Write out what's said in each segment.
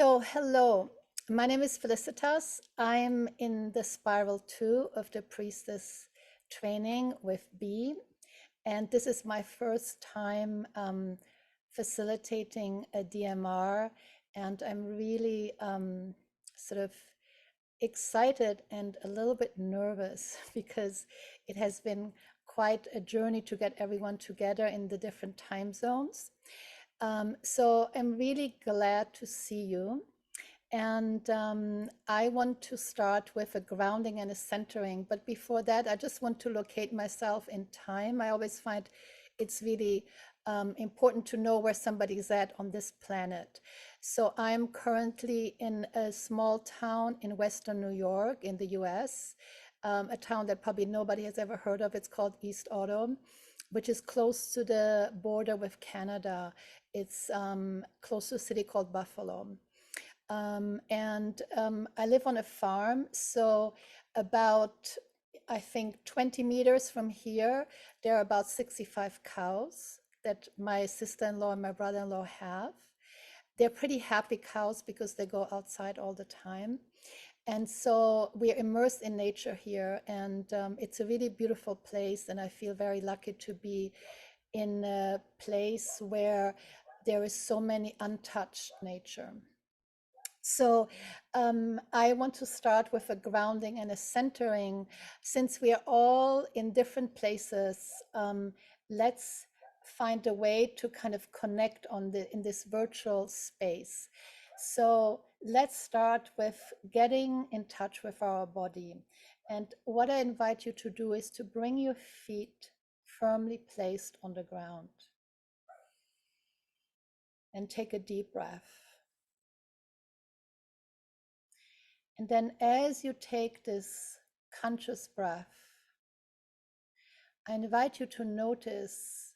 Hello, my name is Felicitas. I'm in the spiral 2 of the Priestess training with B, and this is my first time facilitating a DMR, and I'm really sort of excited and a little bit nervous because it has been quite a journey to get everyone together in the different time zones. So I'm really glad to see you. And I want to start with a grounding and a centering. But before that, I just want to locate myself in time. I always find it's really important to know where somebody's at on this planet. So I'm currently in a small town in Western New York in the US, a town that probably nobody has ever heard of. It's called East Otto, which is close to the border with Canada. It's close to a city called Buffalo. I live on a farm, so about, I think, 20 meters from here, there are about 65 cows that my sister-in-law and my brother-in-law have. They're pretty happy cows because they go outside all the time. And so we're immersed in nature here, and it's a really beautiful place, and I feel very lucky to be in a place where there is so many untouched nature. So I want to start with a grounding and a centering. Since we are all in different places, let's find a way to kind of connect in this virtual space. So let's start with getting in touch with our body. And what I invite you to do is to bring your feet firmly placed on the ground and take a deep breath. And then as you take this conscious breath, I invite you to notice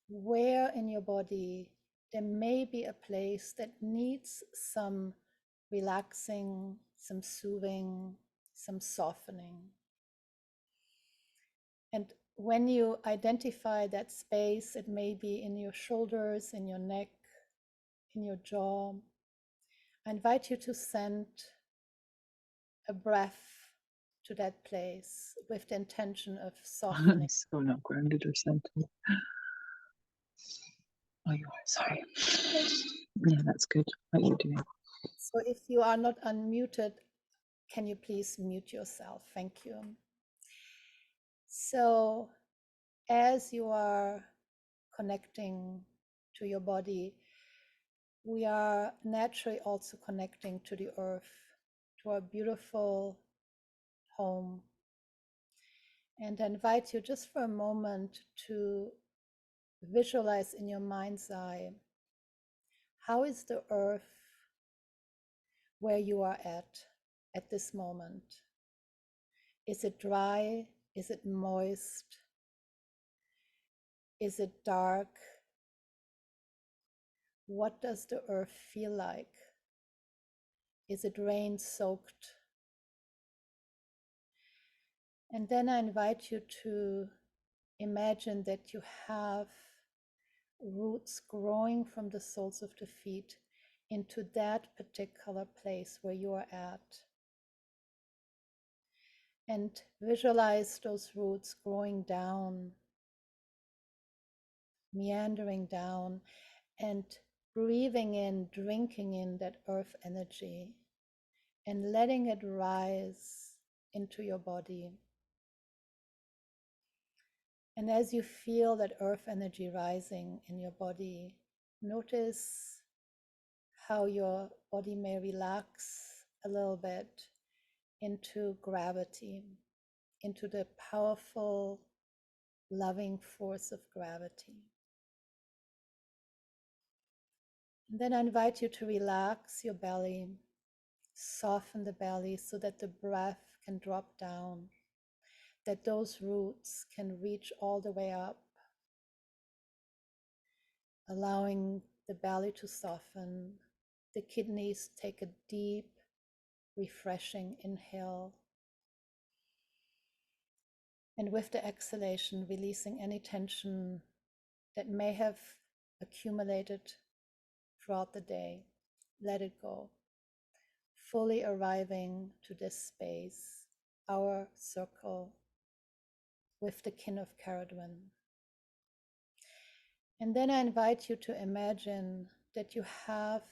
where in your body there may be a place that needs some relaxing, some soothing, some softening. And when you identify that space, it may be in your shoulders, in your neck, in your jaw. I invite you to send a breath to that place with the intention of softening. So not grounded or centered. Oh, you are, sorry. Yeah, that's good. What you're doing. So if you are not unmuted, can you please mute yourself? Thank you. So as you are connecting to your body, we are naturally also connecting to the earth, to our beautiful home. And I invite you just for a moment to visualize in your mind's eye, how is the earth where you are at this moment? Is it dry? Is it moist? Is it dark? What does the earth feel like? Is it rain soaked? And then I invite you to imagine that you have roots growing from the soles of the feet into that particular place where you are at. And visualize those roots growing down, meandering down, and breathing in, drinking in that earth energy and letting it rise into your body. And as you feel that earth energy rising in your body, notice how your body may relax a little bit into gravity, into the powerful, loving force of gravity. And then I invite you to relax your belly, soften the belly so that the breath can drop down, that those roots can reach all the way up, allowing the belly to soften. The kidneys take a deep, refreshing inhale. And with the exhalation, releasing any tension that may have accumulated throughout the day. let it go. Fully arriving to this space, our circle with the kin of Cerridwen. And then I invite you to imagine that you have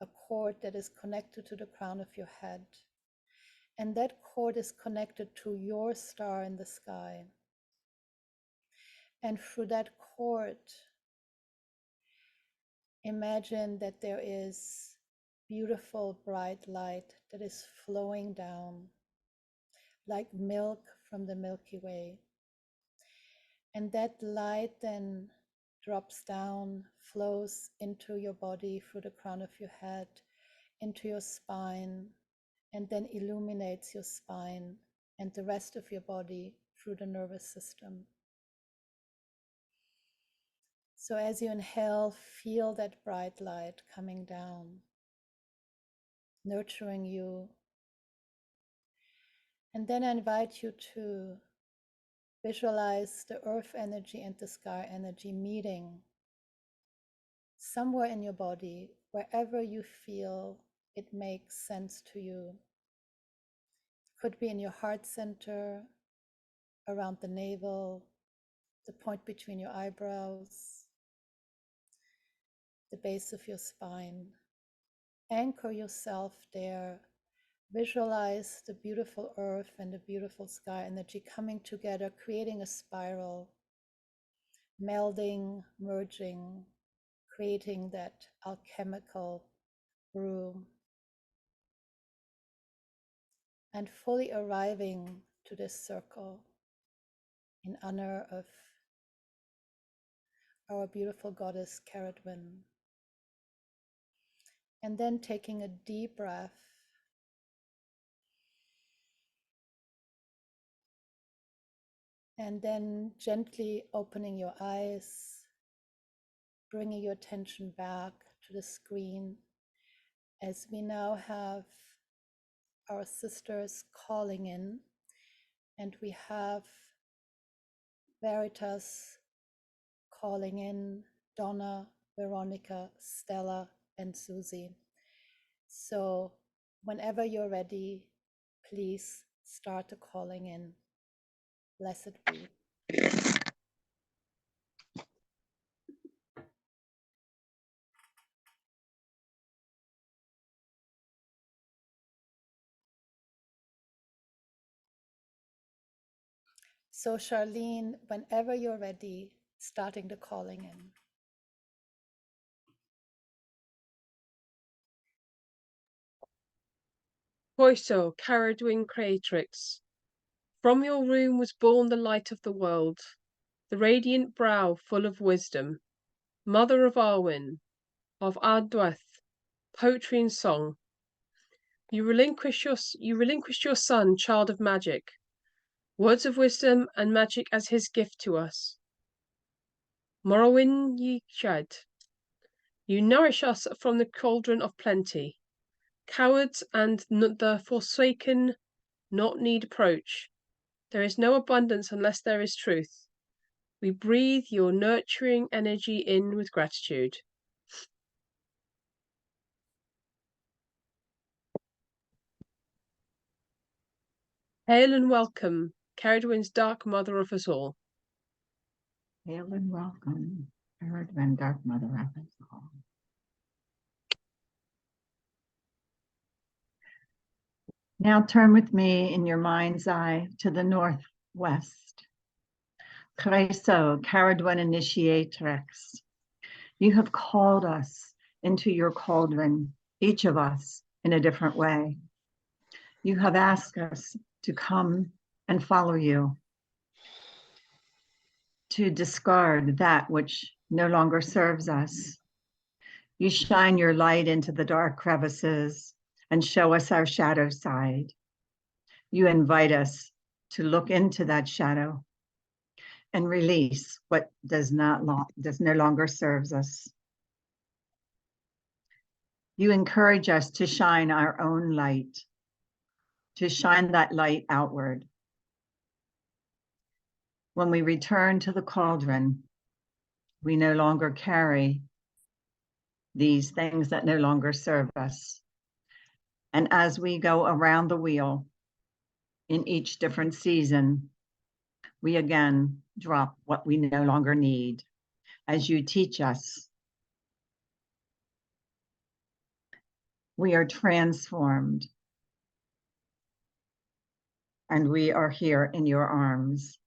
a cord that is connected to the crown of your head. And that cord is connected to your star in the sky. And through that cord, imagine that there is beautiful bright light that is flowing down like milk from the Milky Way. And that light then drops down, flows into your body through the crown of your head, into your spine, and then illuminates your spine and the rest of your body through the nervous system. So as you inhale, feel that bright light coming down, nurturing you. And then I invite you to visualize the earth energy and the sky energy meeting somewhere in your body, wherever you feel it makes sense to you. It could be in your heart center, around the navel, the point between your eyebrows, the base of your spine. Anchor yourself there. Visualize the beautiful earth and the beautiful sky energy coming together, creating a spiral, melding, merging, creating that alchemical brew, and fully arriving to this circle in honor of our beautiful goddess Cerridwen. And then taking a deep breath, and then gently opening your eyes, bringing your attention back to the screen, as we now have our sisters calling in, and we have Veritas calling in, Donna, Veronica, Stella, and Susie. So whenever you're ready, please start the calling in. Blessed be. So Charlene, whenever you're ready, starting the calling in. Croeso, Cerridwen creatrix, from your room was born the light of the world, the radiant brow full of wisdom, mother of Arwen, of Ardweth, poetry and song. You relinquished your son, child of magic, words of wisdom and magic as his gift to us. Morrowind ye shed. You nourish us from the cauldron of plenty. Cowards and the forsaken not need approach. There is no abundance unless there is truth. We breathe your nurturing energy in with gratitude. Hail and welcome, Cerridwen's dark mother of us all. Hail and welcome, Cerridwen, dark mother of us all. Now turn with me in your mind's eye to the northwest. Croeso, Cerridwen initiatrix. You have called us into your cauldron, each of us in a different way. You have asked us to come and follow you, to discard that which no longer serves us. You shine your light into the dark crevices and show us our shadow side. You invite us to look into that shadow and release what does no longer serves us. You encourage us to shine our own light, to shine that light outward. When we return to the cauldron, we no longer carry these things that no longer serve us. And as we go around the wheel in each different season, we again drop what we no longer need as you teach us. We are transformed, and we are here in your arms.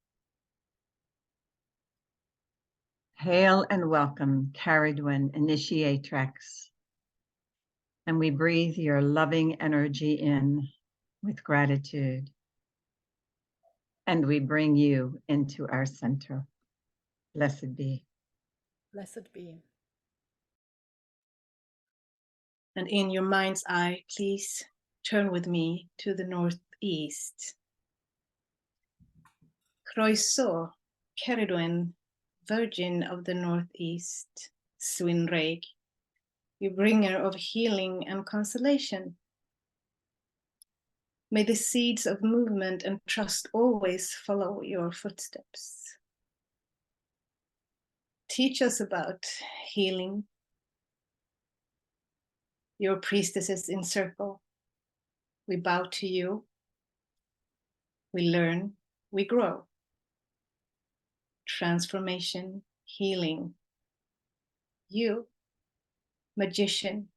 Hail and welcome, Cerridwen Initiatrix. And we breathe your loving energy in with gratitude. And we bring you into our center. Blessed be. Blessed be. And in your mind's eye, please turn with me to the northeast. Croeso, Cerridwen, Virgin of the Northeast, Swinreg, you bringer of healing and consolation. May the seeds of movement and trust always follow your footsteps. Teach us about healing, your priestesses in circle. We bow to you. We learn, we grow. Transformation, healing. You, magician,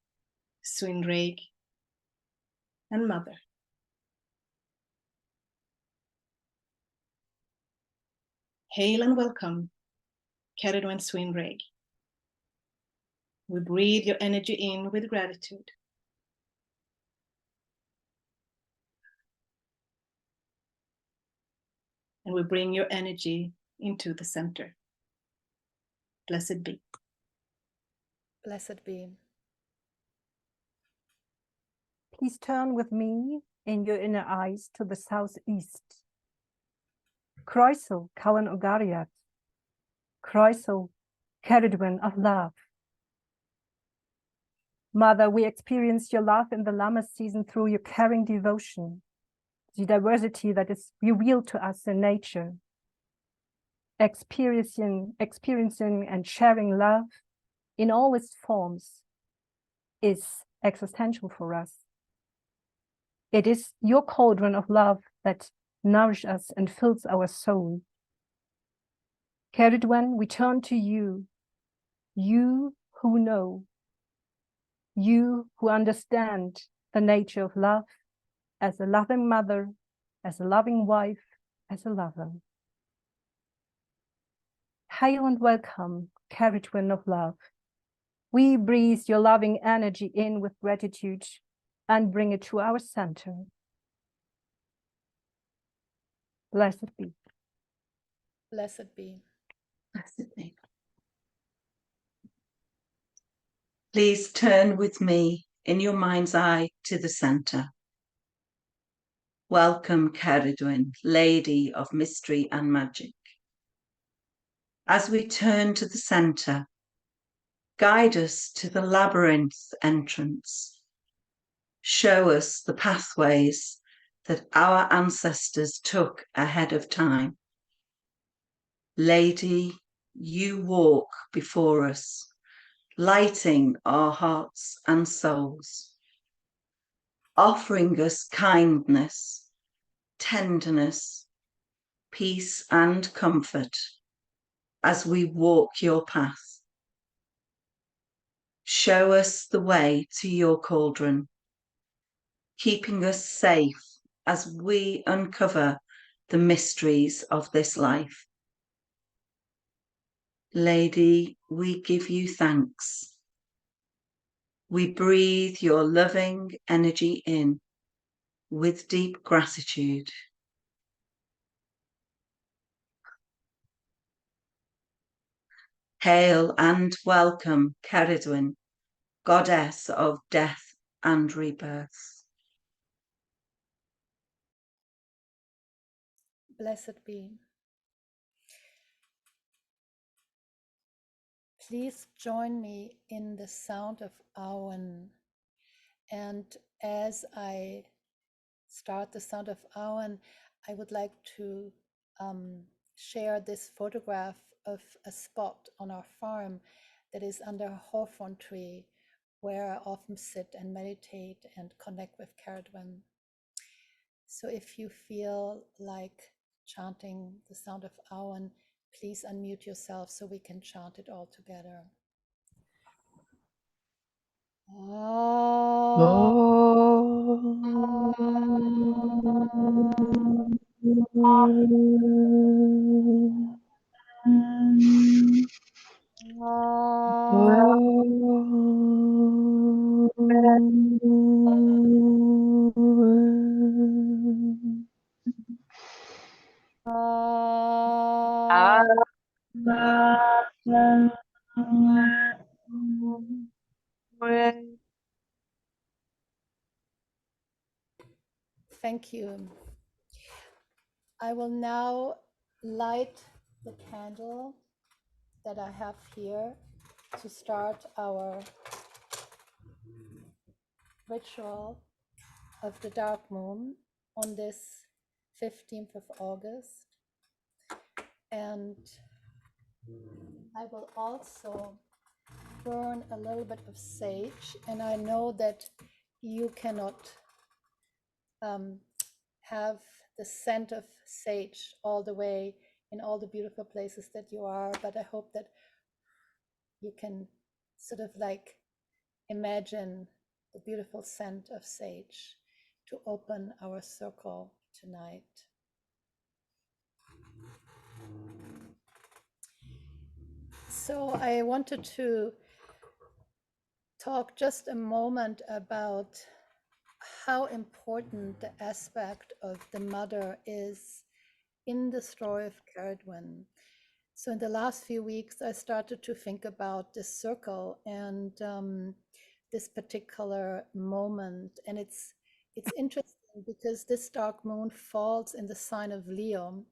Swinreg, and mother. Hail and welcome, Cerridwen Swinreg. We breathe your energy in with gratitude. And we bring your energy into the center. Blessed be. Blessed be. Please turn with me in your inner eyes to the southeast. Croeso, Calan Ogariad. Croeso, Cerridwen of love. Mother, we experience your love in the Lammas season through your caring devotion, the diversity that is revealed to us in nature. Experiencing and sharing love in all its forms is existential for us. It is your cauldron of love that nourishes us and fills our soul. Cerridwen, we turn to you, you who know, you who understand the nature of love as a loving mother, as a loving wife, as a lover. Hail and welcome, Cerridwen of love. We breathe your loving energy in with gratitude and bring it to our center. Blessed be. Blessed be. Blessed be. Please turn with me in your mind's eye to the center. Welcome, Cerridwen, Lady of Mystery and Magic. As we turn to the center, guide us to the labyrinth entrance. Show us the pathways that our ancestors took ahead of time. Lady, you walk before us, lighting our hearts and souls, offering us kindness, tenderness, peace and comfort as we walk your path. Show us the way to your cauldron, keeping us safe as we uncover the mysteries of this life. Lady, we give you thanks. We breathe your loving energy in with deep gratitude. Hail and welcome, Cerridwen, goddess of death and rebirth. Blessed be. Please join me in the sound of Awen. And as I start the sound of Awen, I would like to share this photograph of a spot on our farm that is under a hawthorn tree where I often sit and meditate and connect with Cerridwen. So if you feel like chanting the sound of Awen, please unmute yourself so we can chant it all together. Thank you. I will now light the candle that I have here to start our ritual of the dark moon on this 15th of August. And I will also burn a little bit of sage. And I know that you cannot have the scent of sage all the way in all the beautiful places that you are, but I hope that you can sort of like imagine the beautiful scent of sage to open our circle tonight. So I wanted to talk just a moment about how important the aspect of the mother is in the story of Cerridwen. So in the last few weeks, I started to think about this circle and this particular moment. And it's interesting because this dark moon falls in the sign of Leo,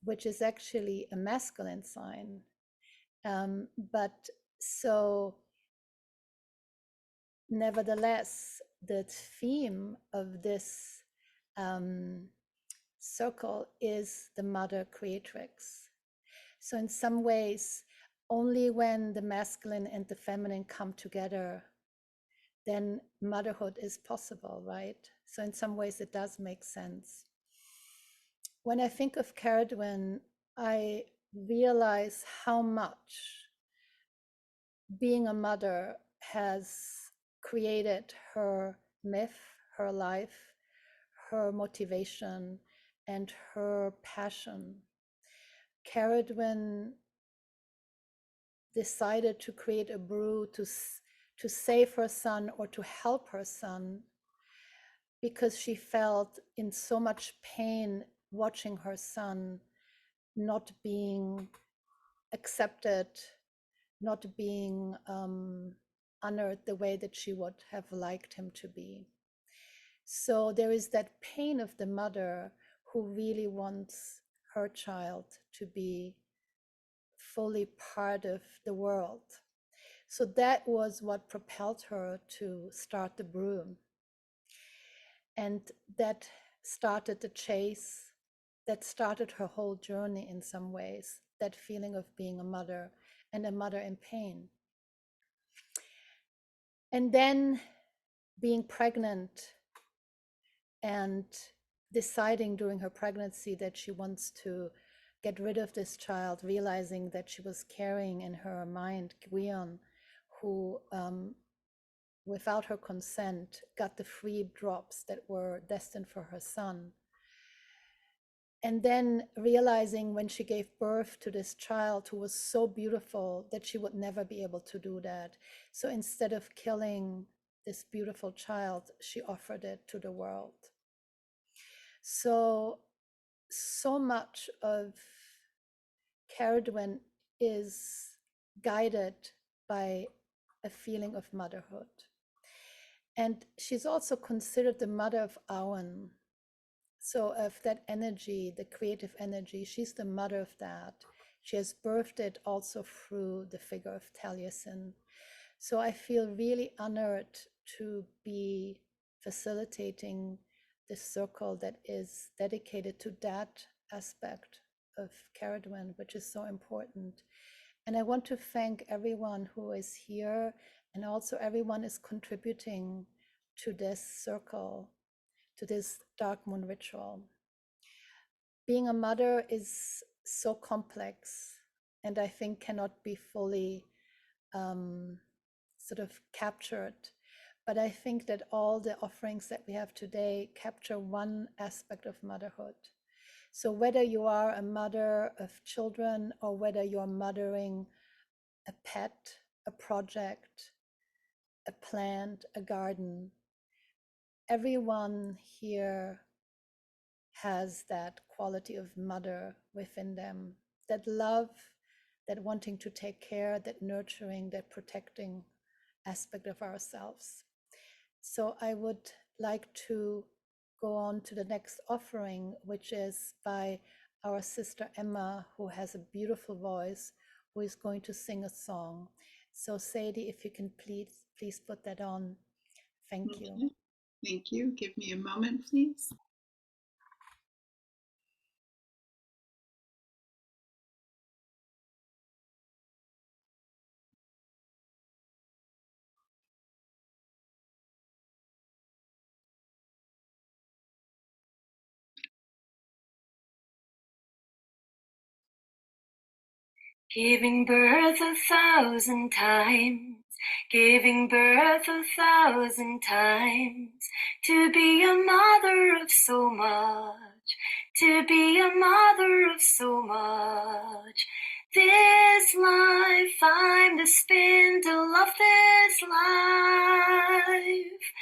which is actually a masculine sign. But so nevertheless, the theme of this circle is the mother creatrix. So in some ways, only when the masculine and the feminine come together, then motherhood is possible, right? So in some ways, it does make sense. When I think of Cerridwen, I realize how much being a mother has created her myth, her life, her motivation, and her passion. Cerridwen decided to create a brew to save her son or to help her son because she felt in so much pain watching her son not being accepted, not being honored the way that she would have liked him to be. So there is that pain of the mother who really wants her child to be fully part of the world. So that was what propelled her to start the brew. And that started the chase, that started her whole journey in some ways, that feeling of being a mother and a mother in pain. And then being pregnant and deciding during her pregnancy that she wants to get rid of this child, realizing that she was carrying in her mind Gwion, who without her consent got the 3 drops that were destined for her son. And then realizing when she gave birth to this child who was so beautiful that she would never be able to do that. So instead of killing this beautiful child, she offered it to the world. So much of Cerridwen is guided by a feeling of motherhood. And she's also considered the mother of Awen. So of that energy, the creative energy, she's the mother of that. She has birthed it also through the figure of Taliesin. So I feel really honored to be facilitating this circle that is dedicated to that aspect of Cerridwen, which is so important. And I want to thank everyone who is here And also everyone is contributing to this circle, to this dark moon ritual. Being a mother is so complex, and I think cannot be fully sort of captured. But I think that all the offerings that we have today capture one aspect of motherhood. So whether you are a mother of children or whether you're mothering a pet, a project, a plant, a garden, everyone here has that quality of mother within them, that love, that wanting to take care, that nurturing, that protecting aspect of ourselves. So I would like to go on to the next offering, which is by our sister Emma, who has a beautiful voice, who is going to sing a song. So Sadie, if you can please put that on. Thank you. Okay. Thank you. Give me a moment, please. Giving birth 1,000 times, giving birth 1,000 times, to be a mother of so much, to be a mother of so much. This life, I'm the spindle of this life.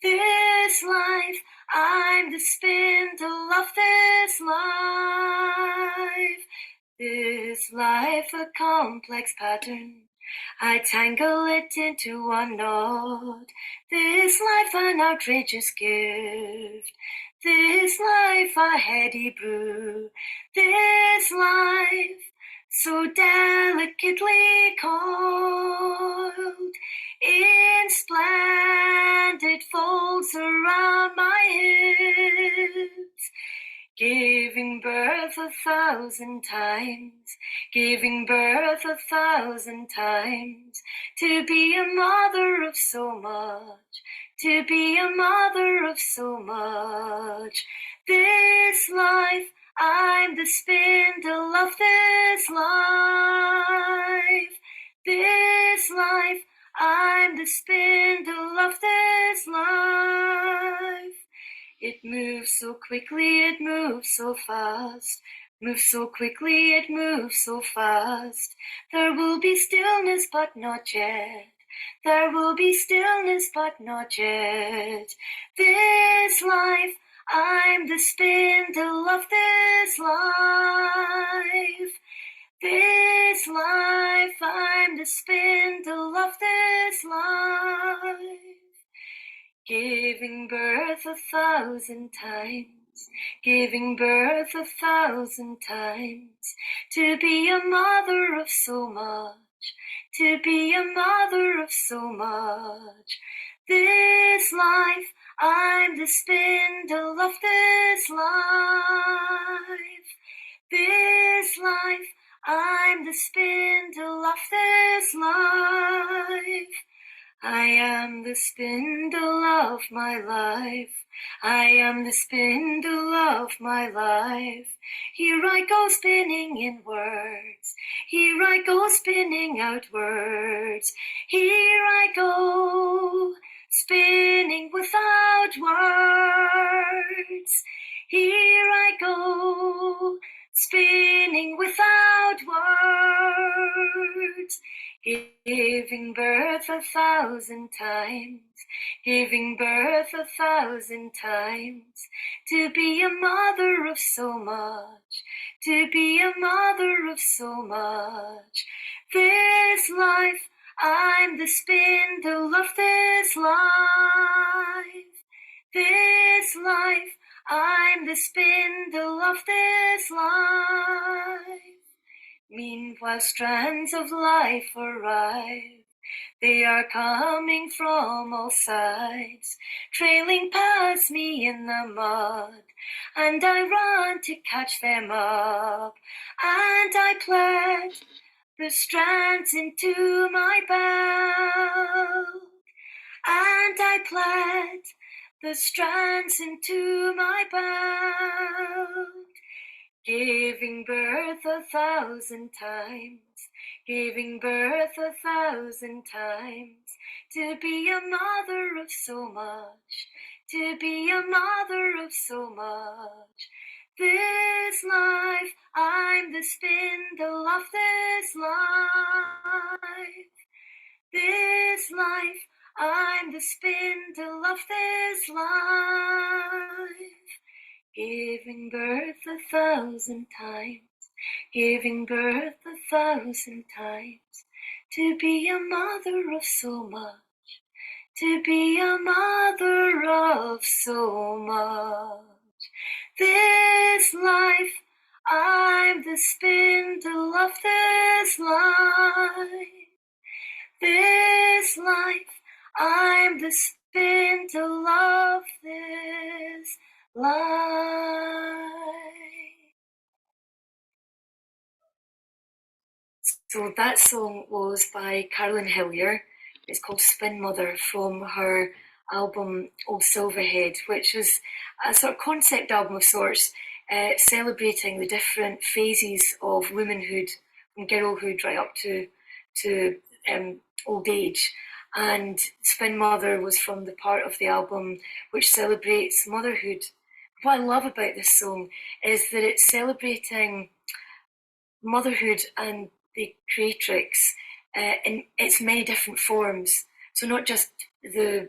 This life, I'm the spindle of this life. This life a complex pattern, I tangle it into one knot. This life an outrageous gift, this life a heady brew. This life so delicately coiled in splendid folds around my hips. Giving birth 1,000 times, giving birth 1,000 times, to be a mother of so much, to be a mother of so much. This life, I'm the spindle of this life. This life, I'm the spindle of this life. It moves so quickly, it moves so fast. Moves so quickly, it moves so fast. There will be stillness, but not yet. There will be stillness, but not yet. This life, I'm the spindle of this life. This life, I'm the spindle of this life. Giving birth 1,000 times, giving birth 1,000 times, to be a mother of so much, to be a mother of so much. This life, I'm the spindle of this life. This life, I'm the spindle of this life. I am the spindle of my life. I am the spindle of my life. Here I go spinning in words. Here I go spinning out words. Here I go spinning without words. Here I go spinning without words. Giving birth 1,000 times, giving birth 1,000 times, to be a mother of so much, to be a mother of so much. This life, I'm the spindle of this life. This life, I'm the spindle of this life. Meanwhile, strands of life arrive. They are coming from all sides, trailing past me in the mud, and I run to catch them up, and I pledge the strands into my belt, and I plait the strands into my belt, giving birth 1,000 times, giving birth 1,000 times, to be a mother of so much, to be a mother of so much. This life, I'm the spindle of this life. This life, I'm the spindle of this life. Giving birth 1,000 times, giving birth 1,000 times, to be a mother of so much, to be a mother of so much. This life, I'm the spindle of this life. This life, I'm the spindle of this life. So that song was by Carolyn Hillier. It's called Spin Mother, from her album Old Silverhead, which was a sort of concept album of sorts, celebrating the different phases of womanhood, from girlhood right up to old age. And Spin Mother was from the part of the album which celebrates motherhood. What I love about this song is that it's celebrating motherhood and the creatrix in its many different forms. So not just the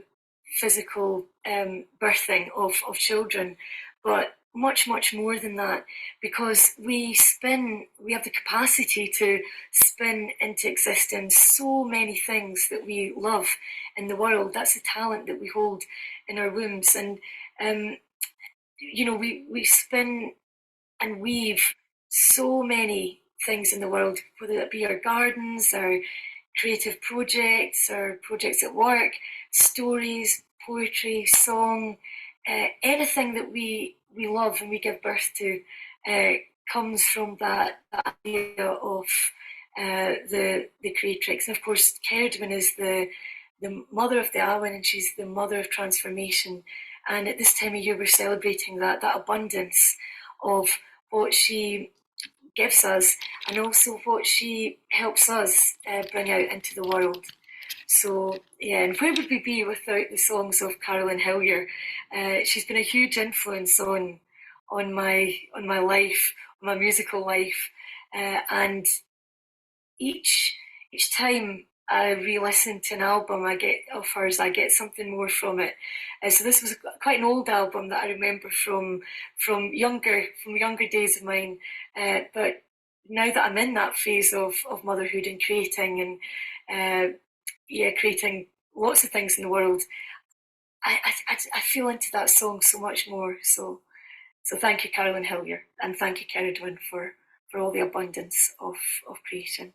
physical birthing of children, but much, much more than that, because we have the capacity to spin into existence so many things that we love in the world. That's the talent that we hold in our wombs. And, we spin and weave so many things in the world, whether it be our gardens, our creative projects, our projects at work, stories, poetry, song, anything that we love and we give birth to comes from that idea of the creatrix. And of course, Cerridwen is the mother of the Awen, and she's the mother of transformation. And at this time of year, we're celebrating that abundance of what she gives us, and also what she helps us bring out into the world. So yeah, and where would we be without the songs of Carolyn Hillier? She's been a huge influence on my life, on my musical life, and each time I re-listen to an album of hers, I get something more from it. So this was quite an old album that I remember from younger days of mine. But now that I'm in that phase of motherhood and creating creating lots of things in the world, I feel into that song so much more. So thank you, Carolyn Hillier, and thank you, Cerridwen, for all the abundance of creation.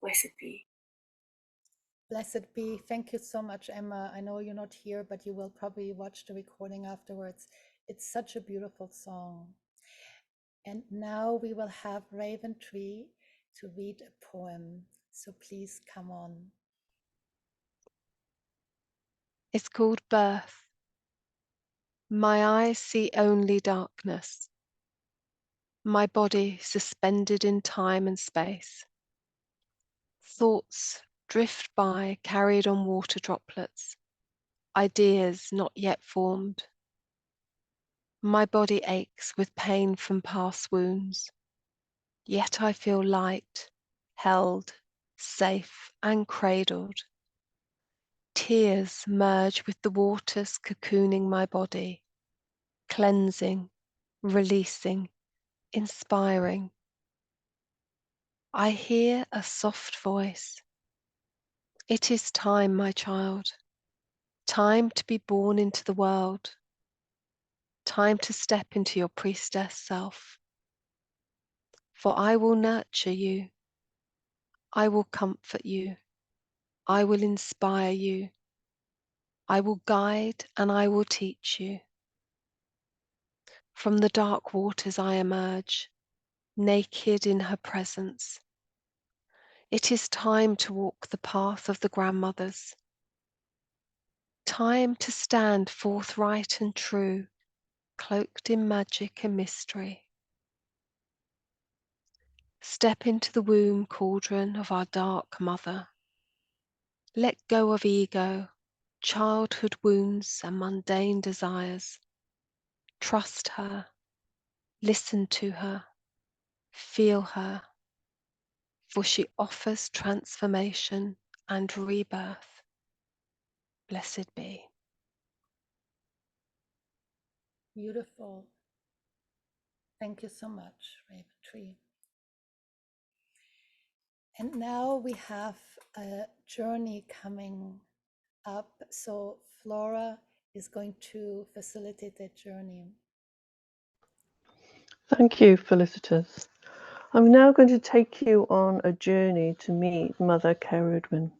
Blessed be. Blessed be. Thank you so much, Emma. I know you're not here, but you will probably watch the recording afterwards. It's such a beautiful song. And now we will have Raven Tree to read a poem. So please come on. It's called Birth. My eyes see only darkness. My body suspended in time and space. Thoughts drift by, carried on water droplets. Ideas not yet formed. My body aches with pain from past wounds. Yet I feel light, held, safe and cradled. Tears merge with the waters cocooning my body, cleansing, releasing, inspiring. I hear a soft voice. It is time, my child. Time to be born into the world. Time to step into your priestess self. For I will nurture you. I will comfort you. I will inspire you. I will guide and I will teach you. From the dark waters I emerge, naked in her presence. It is time to walk the path of the grandmothers. Time to stand forthright and true, cloaked in magic and mystery. Step into the womb cauldron of our dark mother. Let go of ego, childhood wounds and mundane desires. Trust her, listen to her, feel her, for she offers transformation and rebirth. Blessed be. Beautiful. Thank you so much, Raven Tree. And now we have a journey coming up. So Flora is going to facilitate that journey. Thank you, Felicitas. I'm now going to take you on a journey to meet Mother Cerridwen.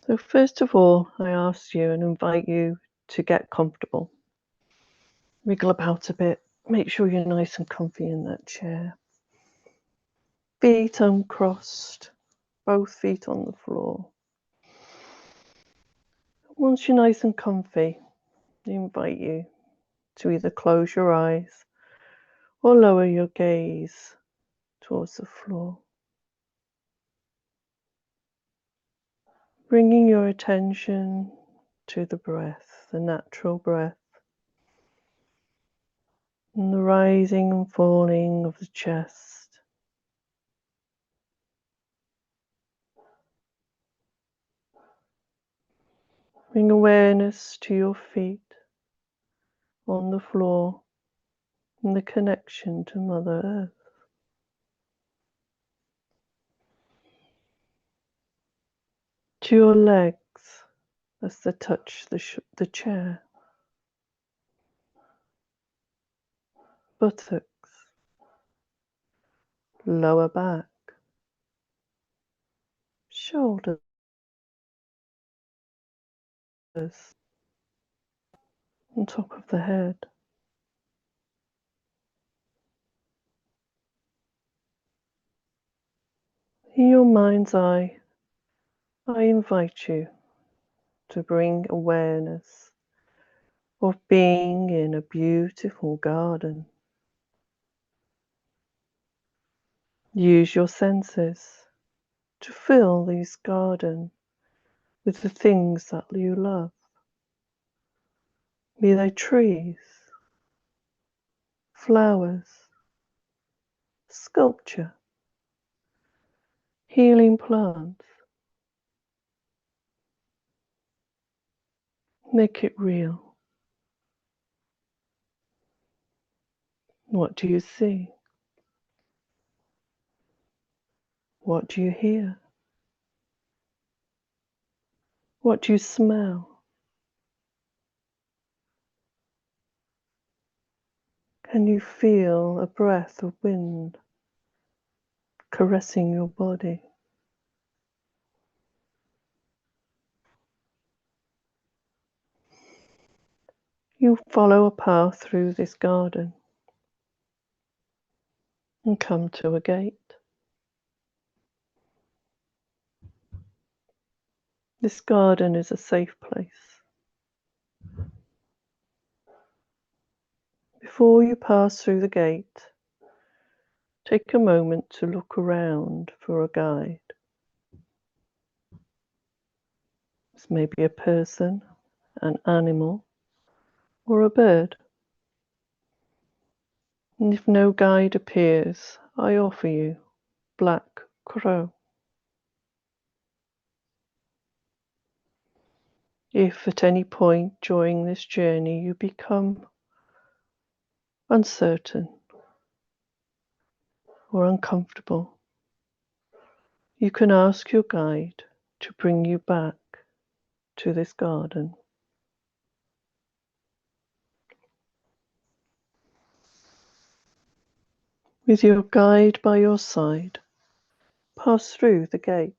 So first of all, I ask you and invite you to get comfortable. Wriggle about a bit. Make sure you're nice and comfy in that chair. Feet uncrossed, both feet on the floor. Once you're nice and comfy, I invite you to either close your eyes or lower your gaze towards the floor. Bringing your attention to the breath, the natural breath, and the rising and falling of the chest. Bring awareness to your feet on the floor and the connection to Mother Earth. To your legs as they touch the chair. Buttocks, lower back, shoulders, on top of the head. In your mind's eye, I invite you to bring awareness of being in a beautiful garden. Use your senses to fill this garden with the things that you love. Be they trees, flowers, sculpture, healing plants. Make it real. What do you see? What do you hear? What do you smell? Can you feel a breath of wind caressing your body? You follow a path through this garden and come to a gate. This garden is a safe place. Before you pass through the gate, take a moment to look around for a guide. This may be a person, an animal, or a bird. And if no guide appears, I offer you Black Crow. If at any point during this journey you become uncertain or uncomfortable, you can ask your guide to bring you back to this garden. With your guide by your side, pass through the gate.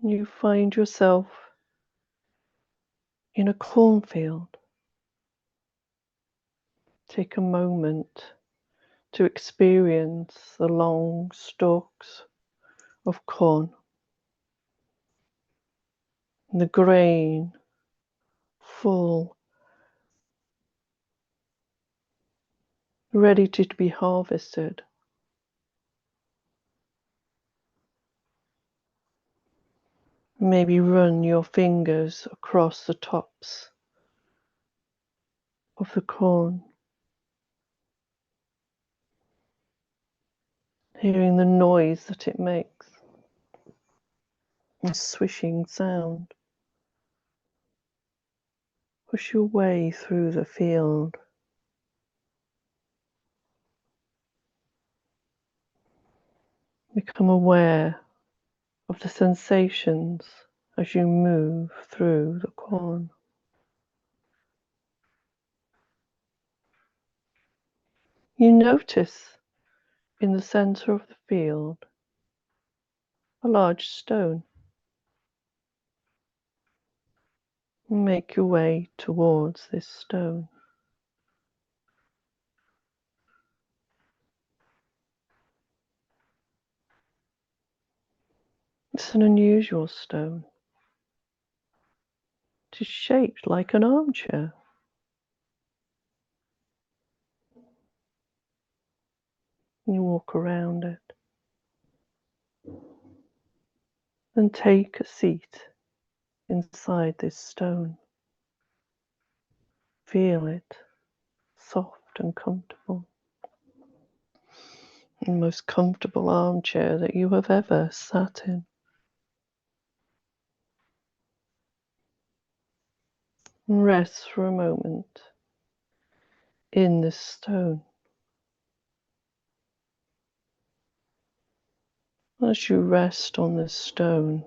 You find yourself in a cornfield. Take a moment to experience the long stalks of corn, the grain full, ready to be harvested. Maybe run your fingers across the tops of the corn, hearing the noise that it makes, a swishing sound. Push your way through the field. Become aware of the sensations as you move through the corn. You notice in the center of the field a large stone. Make your way towards this stone. It's an unusual stone. It is shaped like an armchair. You walk around it and take a seat inside this stone. Feel it soft and comfortable. The most comfortable armchair that you have ever sat in. Rest for a moment in this stone. As you rest on this stone,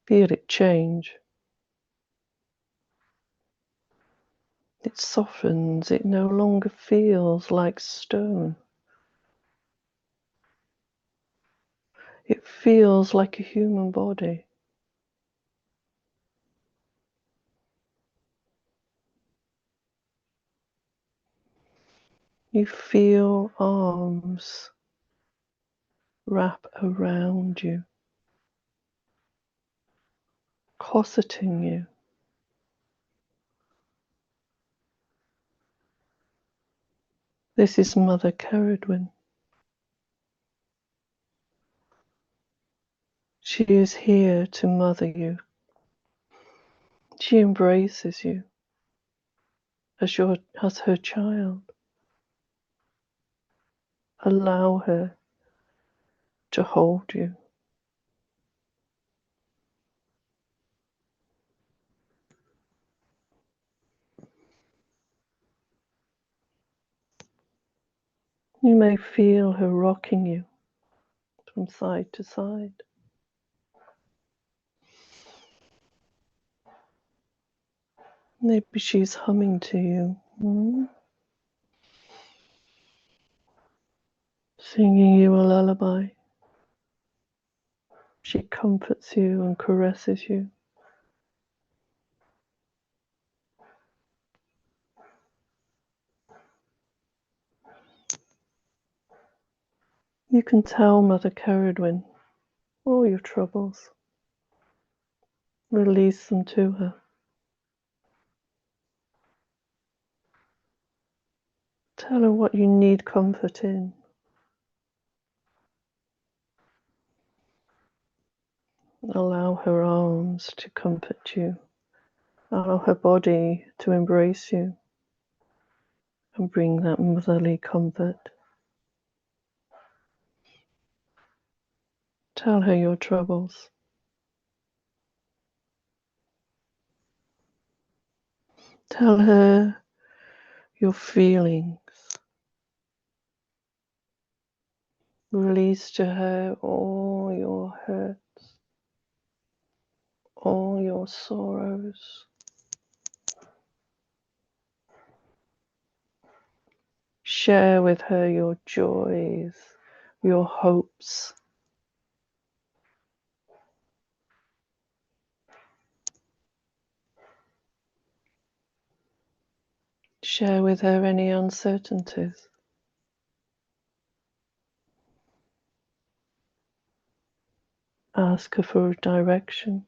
feel it change. It softens, it no longer feels like stone. It feels like a human body. You feel arms wrap around you, corseting you. This is Mother Cerridwen. She is here to mother you. She embraces you as her child. Allow her to hold you. You may feel her rocking you from side to side. Maybe she's humming to you, singing you a lullaby. She comforts you and caresses you. You can tell Mother Cerridwen all your troubles. Release them to her. Tell her what you need comfort in. Allow her arms to comfort you. Allow her body to embrace you and bring that motherly comfort. Tell her your troubles. Tell her your feelings. Release to her all your hurts, all your sorrows. Share with her your joys, your hopes. Share with her any uncertainties. Ask her for direction.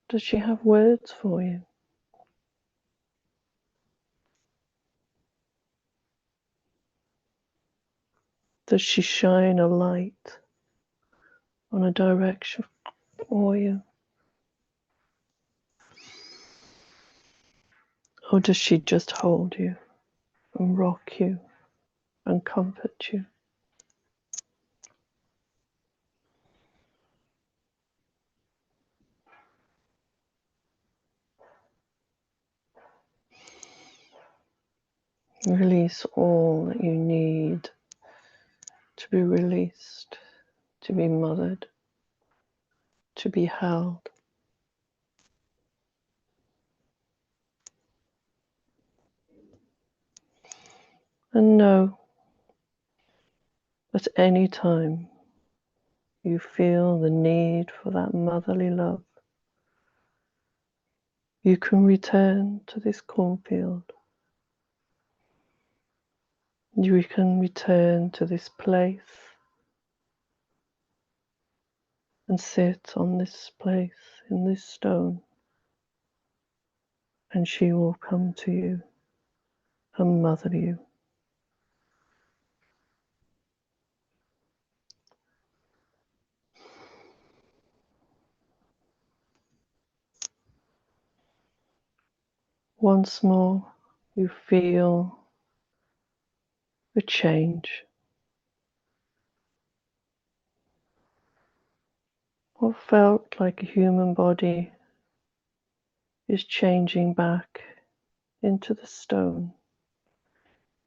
Does she have words for you? Does she shine a light on a direction for you? Or does she just hold you and rock you and comfort you? Release all that you need to be released, to be mothered, to be held. And know that any time you feel the need for that motherly love, you can return to this cornfield. You can return to this place and sit on this place in this stone, and she will come to you and mother you. Once more, you feel the change. What felt like a human body is changing back into the stone,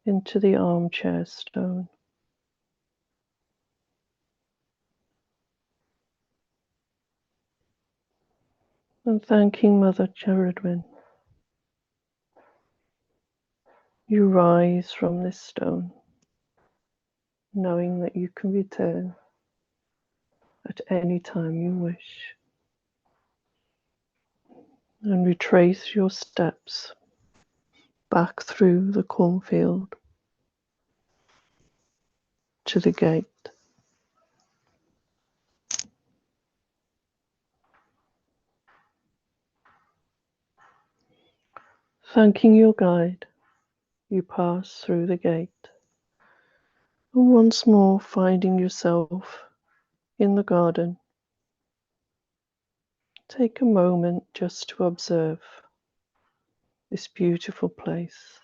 into the armchair stone. And thanking Mother Cerridwen, you rise from this stone, knowing that you can return at any time you wish, and retrace your steps back through the cornfield to the gate. Thanking your guide, you pass through the gate, and once more finding yourself in the garden, take a moment just to observe this beautiful place,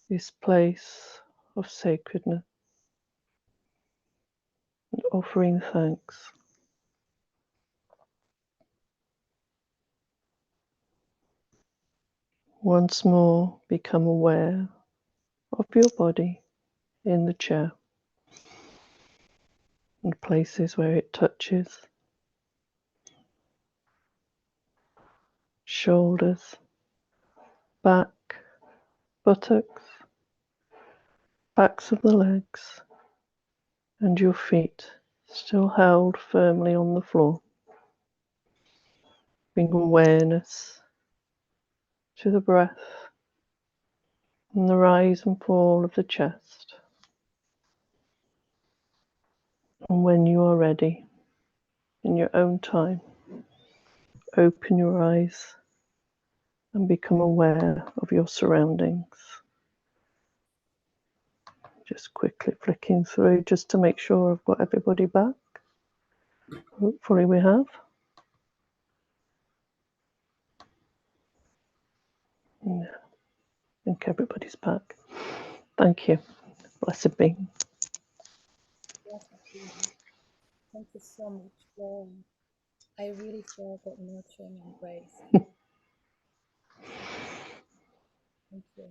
this place of sacredness, and offering thanks. Once more become aware of your body in the chair and places where it touches, shoulders, back, buttocks, backs of the legs, and your feet still held firmly on the floor. Bring awareness to the breath and the rise and fall of the chest. And when you are ready, in your own time, open your eyes and become aware of your surroundings. Just quickly flicking through just to make sure I've got everybody back. Hopefully we have. Yeah, I think everybody's back. Thank you. Blessed be. Thank you so much, Flora. I really feel that nurturing embrace. Thank you.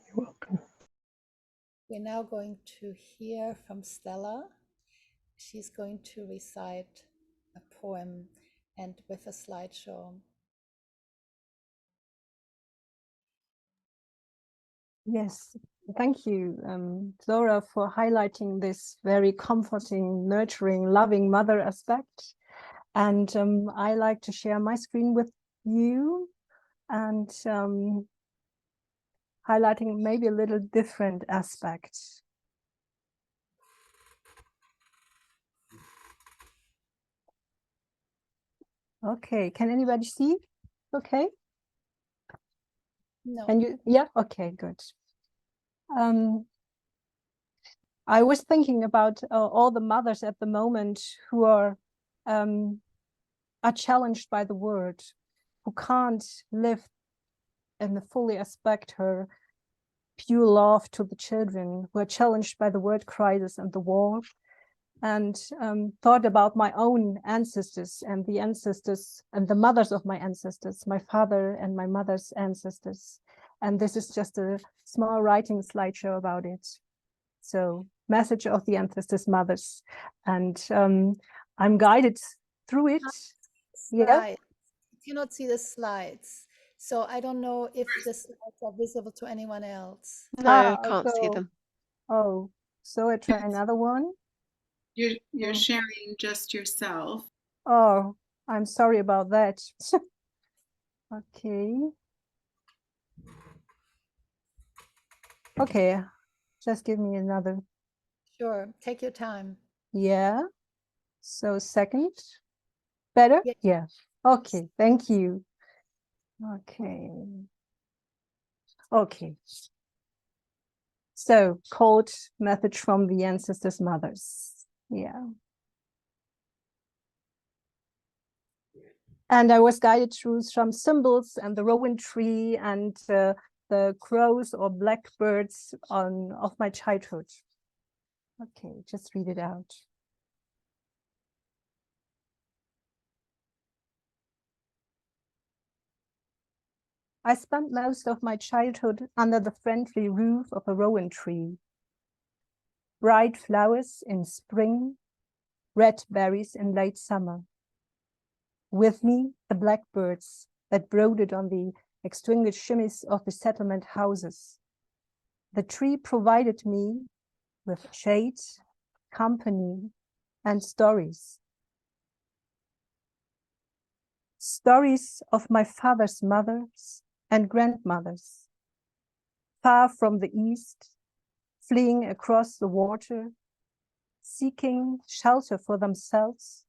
You're welcome. We're now going to hear from Stella. She's going to recite a poem and with a slideshow. Yes, thank you, Flora, for highlighting this very comforting, nurturing, loving mother aspect. And I like to share my screen with you. And highlighting maybe a little different aspect. Okay, can anybody see? Okay. No. And you, yeah, okay, good. I was thinking about all the mothers at the moment who are challenged by the word, who can't live and fully aspect her pure love to the children, who are challenged by the word crisis and the war, and thought about my own ancestors and the ancestors and the mothers of my ancestors, my father and my mother's ancestors. And this is just a small writing slideshow about it. So, message of the ancestors' mothers. And I'm guided through it. Yeah. I cannot see the slides. So I don't know if the slides are visible to anyone else. No, can't see them. Oh, so I try another one. You're sharing just yourself. Oh, I'm sorry about that. Okay. Okay, just give me another. Sure, take your time. Yeah. So second. Better? Yeah. Yeah. Okay, thank you. Okay. Okay. So, code message from the ancestors' mothers. Yeah. And I was guided through some symbols and the rowan tree and the crows or blackbirds of my childhood. Okay, just read it out. I spent most of my childhood under the friendly roof of a rowan tree. Bright flowers in spring, red berries in late summer. With me, the blackbirds that brooded on the extinguished chimneys of the settlement houses. The tree provided me with shade, company, and stories. Stories of my father's mothers and grandmothers, far from the east, fleeing across the water, seeking shelter for themselves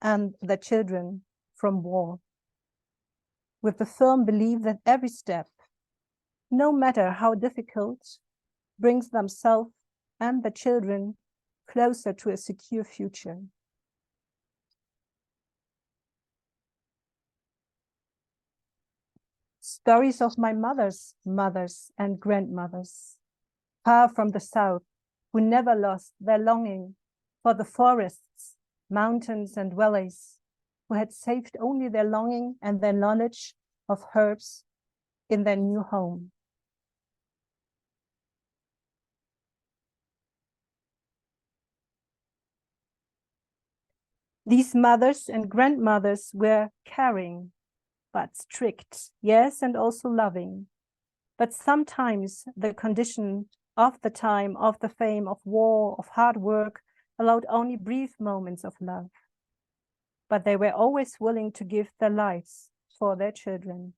and their children from war, with the firm belief that every step, no matter how difficult, brings themselves and the children closer to a secure future. Stories of my mother's mothers and grandmothers, far from the south, who never lost their longing for the forests, mountains, and valleys, who had saved only their longing and their knowledge of herbs in their new home. These mothers and grandmothers were caring, but strict, yes, and also loving. But sometimes the condition of the time, of the fame, of war, of hard work, allowed only brief moments of love. But they were always willing to give their lives for their children.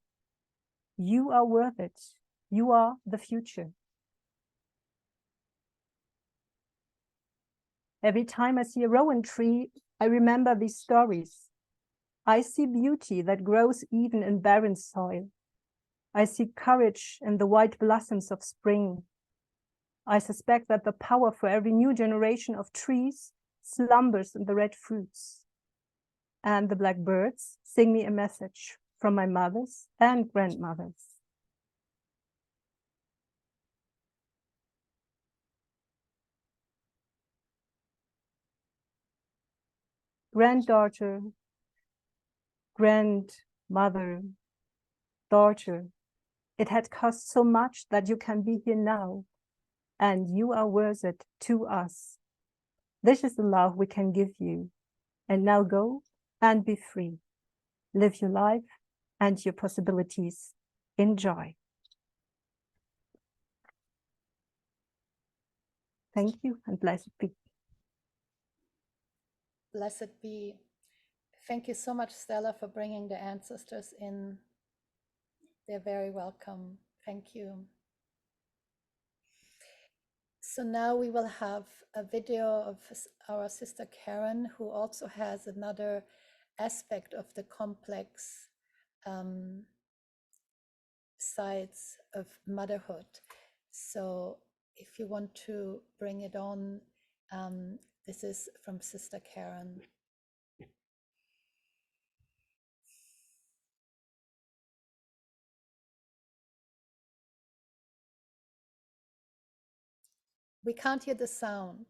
You are worth it. You are the future. Every time I see a rowan tree, I remember these stories. I see beauty that grows even in barren soil. I see courage in the white blossoms of spring. I suspect that the power for every new generation of trees slumbers in the red fruits. And the blackbirds sing me a message from my mothers and grandmothers. Granddaughter, grandmother, daughter, it had cost so much that you can be here now, and you are worth it to us. This is the love we can give you. And now go and be free. Live your life and your possibilities. Enjoy. Thank you and blessed be. Blessed be. Thank you so much, Stella, for bringing the ancestors in. They're very welcome. Thank you. So now we will have a video of our sister Karen, who also has another aspect of the complex sides of motherhood. So if you want to bring it on, this is from Sister Karen. We can't hear the sound.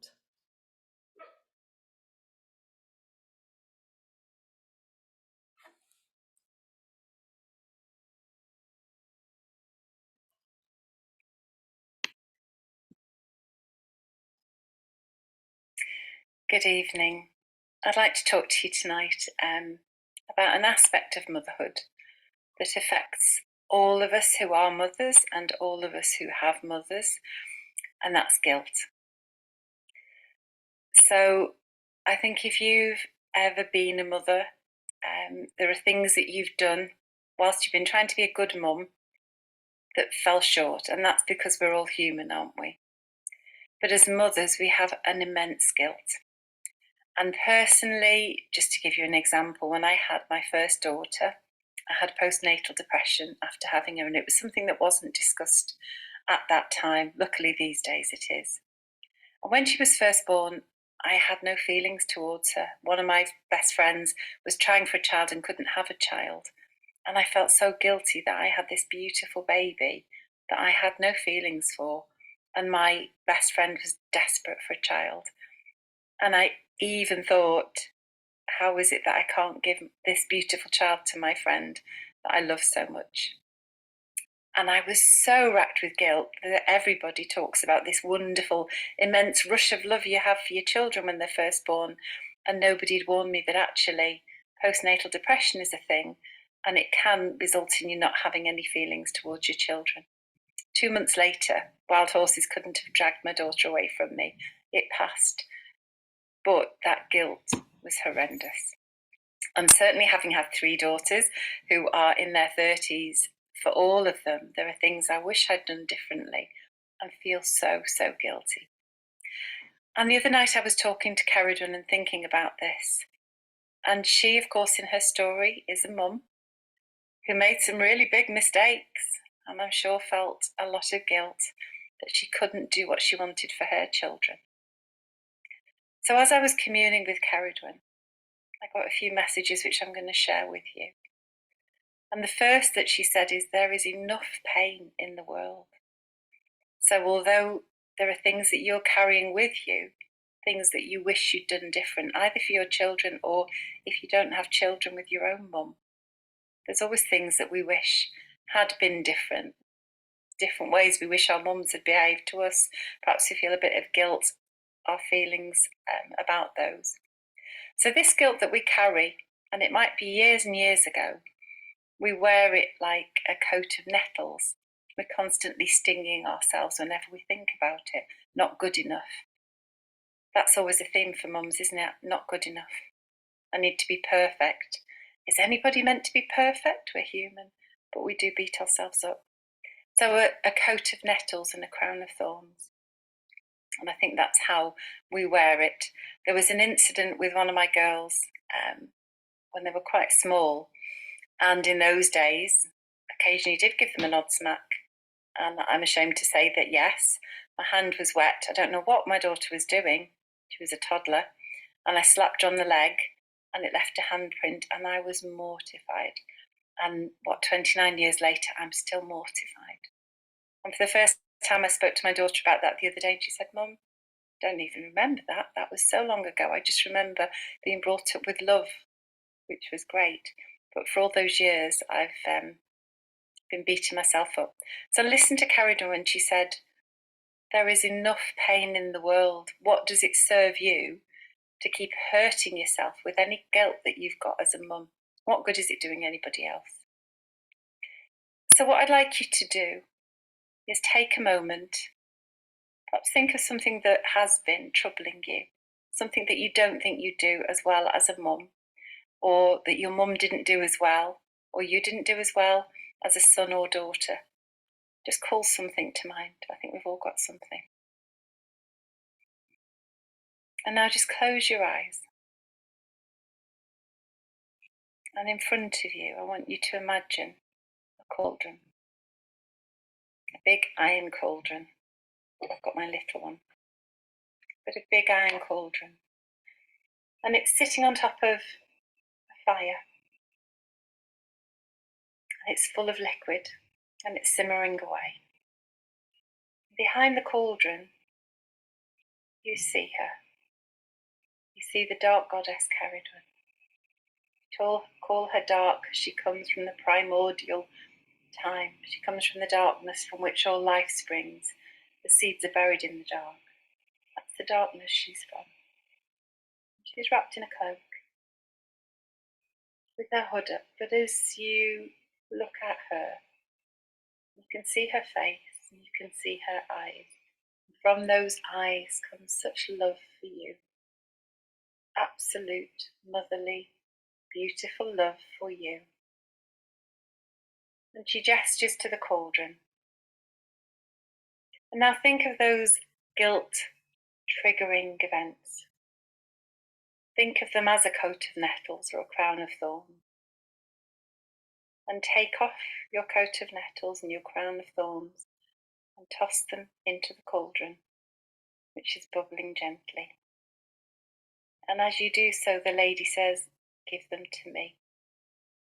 Good evening. I'd like to talk to you tonight about an aspect of motherhood that affects all of us who are mothers and all of us who have mothers, and that's guilt. So I think if you've ever been a mother, there are things that you've done whilst you've been trying to be a good mum that fell short, and that's because we're all human, aren't we? But as mothers, we have an immense guilt. And personally, just to give you an example, when I had my first daughter, I had postnatal depression after having her, and it was something that wasn't discussed at that time. Luckily, these days it is. And when she was first born, I had no feelings towards her. One of my best friends was trying for a child and couldn't have a child. And I felt so guilty that I had this beautiful baby that I had no feelings for. And my best friend was desperate for a child. And I even thought, how is it that I can't give this beautiful child to my friend that I love so much? And I was so racked with guilt that everybody talks about this wonderful, immense rush of love you have for your children when they're first born. And nobody had warned me that actually postnatal depression is a thing, and it can result in you not having any feelings towards your children. 2 months later, wild horses couldn't have dragged my daughter away from me. It passed. But that guilt was horrendous. And certainly having had 3 daughters who are in their 30s, for all of them, there are things I wish I'd done differently and feel so, so guilty. And the other night I was talking to Cerridwen and thinking about this. And she, of course, in her story is a mum who made some really big mistakes, and I'm sure felt a lot of guilt that she couldn't do what she wanted for her children. So as I was communing with Cerridwen, I got a few messages which I'm going to share with you. And the first that she said is, there is enough pain in the world. So although there are things that you're carrying with you, things that you wish you'd done different, either for your children or if you don't have children with your own mum, there's always things that we wish had been different ways we wish our mums had behaved to us. Perhaps we feel a bit of guilt, our feelings about those. So this guilt that we carry, and it might be years and years ago, we wear it like a coat of nettles. We're constantly stinging ourselves whenever we think about it. Not good enough. That's always a theme for mums, isn't it? Not good enough. I need to be perfect. Is anybody meant to be perfect? We're human, but we do beat ourselves up. So a coat of nettles and a crown of thorns. And I think that's how we wear it. There was an incident with one of my girls when they were quite small. And in those days, occasionally did give them an odd smack. And I'm ashamed to say that, yes, my hand was wet. I don't know what my daughter was doing. She was a toddler. And I slapped her on the leg and it left a handprint, and I was mortified. And 29 years later, I'm still mortified. And for the first time, I spoke to my daughter about that the other day, and she said, Mum, I don't even remember that. That was so long ago. I just remember being brought up with love, which was great. But for all those years, I've been beating myself up. So listen to Cerridwen when she said, there is enough pain in the world. What does it serve you to keep hurting yourself with any guilt that you've got as a mum? What good is it doing anybody else? So what I'd like you to do is take a moment, perhaps think of something that has been troubling you, something that you don't think you do as well as a mum, or that your mum didn't do as well, or you didn't do as well as a son or daughter. Just call something to mind. I think we've all got something. And now just close your eyes. And in front of you, I want you to imagine a cauldron. A big iron cauldron. I've got my little one. But a big iron cauldron. And it's sitting on top of a fire. And it's full of liquid. And it's simmering away. Behind the cauldron, you see her. You see the dark goddess Cerridwen. Call her dark because she comes from the primordial time. She comes from the darkness from which all life springs. The seeds are buried in the dark. That's the darkness she's from. She's wrapped in a cloak with her hood up, but as you look at her, you can see her face and you can see her eyes. And from those eyes comes such love for you. Absolute, motherly, beautiful love for you. And she gestures to the cauldron. And now think of those guilt-triggering events. Think of them as a coat of nettles or a crown of thorns. And take off your coat of nettles and your crown of thorns and toss them into the cauldron, which is bubbling gently. And as you do so, the lady says, give them to me.